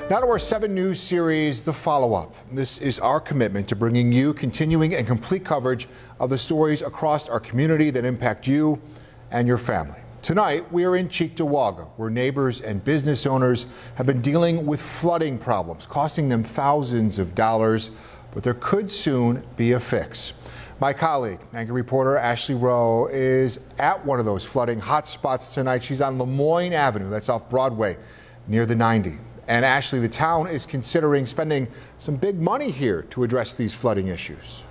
Now to our 7 News series, The Follow-Up. This is our commitment to bringing you continuing and complete coverage of the stories across our community that impact you and your family. Tonight, we are in Cheektowaga, where neighbors and business owners have been dealing with flooding problems, costing them thousands of dollars, but there could soon be a fix. My colleague, anchor reporter Ashley Rowe, is at one of those flooding hotspots tonight. She's on Lemoyne Avenue, that's off Broadway, near the 90. And Ashley, the town is considering spending some big money here to address these flooding issues.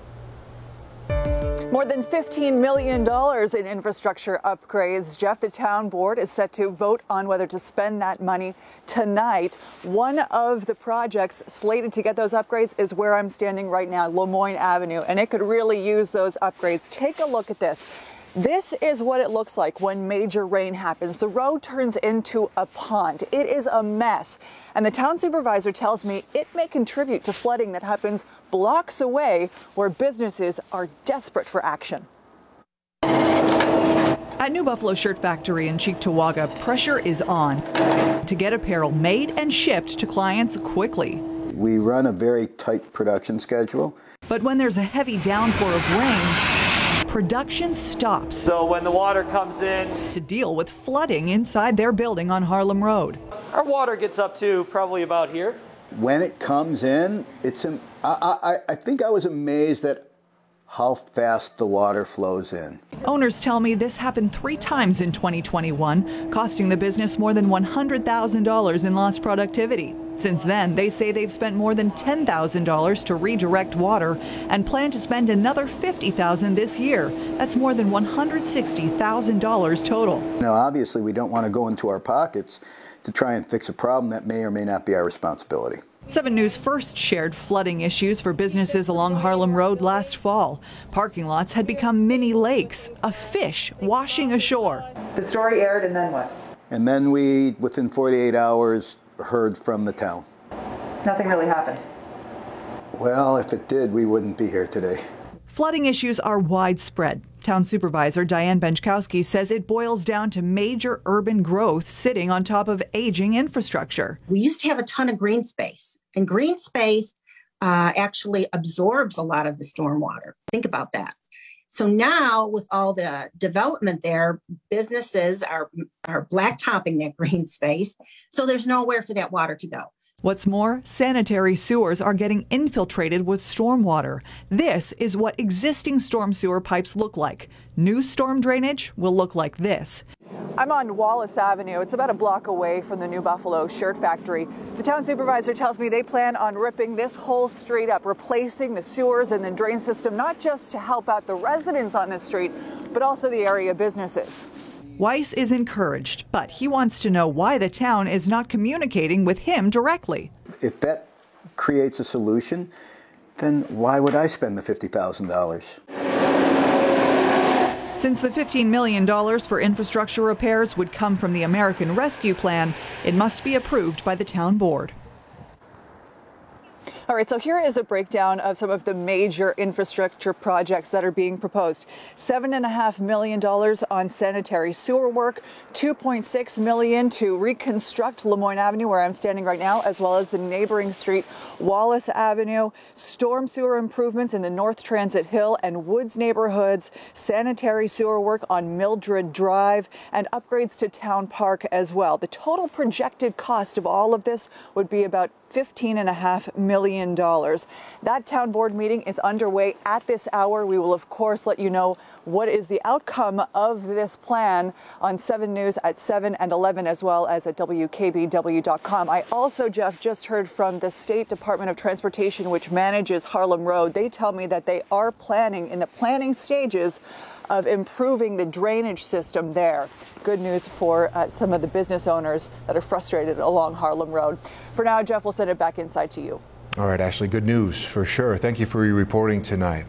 More than $15 million in infrastructure upgrades. Jeff, the town board is set to vote on whether to spend that money tonight. One of the projects slated to get those upgrades is where I'm standing right now, Lemoyne Avenue, and it could really use those upgrades. Take a look at this. This is what it looks like when major rain happens. The road turns into a pond. It is a mess. And the town supervisor tells me it may contribute to flooding that happens blocks away where businesses are desperate for action. At New Buffalo Shirt Factory in Cheektowaga, pressure is on to get apparel made and shipped to clients quickly. We run a very tight production schedule. But when there's a heavy downpour of rain, production stops. So when the water comes in to deal with flooding inside their building on Harlem Road. Our water gets up to probably about here. When it comes in, I think I was amazed at how fast the water flows in. Owners tell me this happened 3 times in 2021, costing the business more than $100,000 in lost productivity. Since then, they say they've spent more than $10,000 to redirect water and plan to spend another $50,000 this year. That's more than $160,000 total. Now, obviously, we don't want to go into our pockets to try and fix a problem that may or may not be our responsibility. 7 News first shared flooding issues for businesses along Harlem Road last fall. Parking lots had become mini lakes, a fish washing ashore. The story aired, and then what? And then we, within 48 hours, heard from the town. Nothing really happened. Well, if it did, we wouldn't be here today. Flooding issues are widespread. Town Supervisor Diane Benchkowski says it boils down to major urban growth sitting on top of aging infrastructure. We used to have a ton of green space, and green space actually absorbs a lot of the stormwater. Think about that. So now with all the development there, businesses are blacktopping that green space, so there's nowhere for that water to go. What's more, sanitary sewers are getting infiltrated with stormwater. This is what existing storm sewer pipes look like. New storm drainage will look like this. I'm on Wallace Avenue. It's about a block away from the New Buffalo Shirt Factory. The town supervisor tells me they plan on ripping this whole street up, replacing the sewers and the drain system, not just to help out the residents on this street, but also the area businesses. Weiss is encouraged, but he wants to know why the town is not communicating with him directly. If that creates a solution, then why would I spend the $50,000? Since the $15 million for infrastructure repairs would come from the American Rescue Plan, it must be approved by the town board. All right, so here is a breakdown of some of the major infrastructure projects that are being proposed. $7.5 million on sanitary sewer work, $2.6 million to reconstruct Lemoyne Avenue, where I'm standing right now, as well as the neighboring street, Wallace Avenue, storm sewer improvements in the North Transit Hill and Woods neighborhoods, sanitary sewer work on Mildred Drive, and upgrades to Town Park as well. The total projected cost of all of this would be about $15.5 million. That town board meeting is underway at this hour. We will, of course, let you know what is the outcome of this plan on 7 News at 7 and 11, as well as at WKBW.com. I also, Jeff, just heard from the State Department of Transportation, which manages Harlem Road. They tell me that they are planning, in the planning stages, of improving the drainage system there. Good news for some of the business owners that are frustrated along Harlem Road. For now, Jeff, we'll send it back inside to you. All right, Ashley, good news for sure. Thank you for your reporting tonight.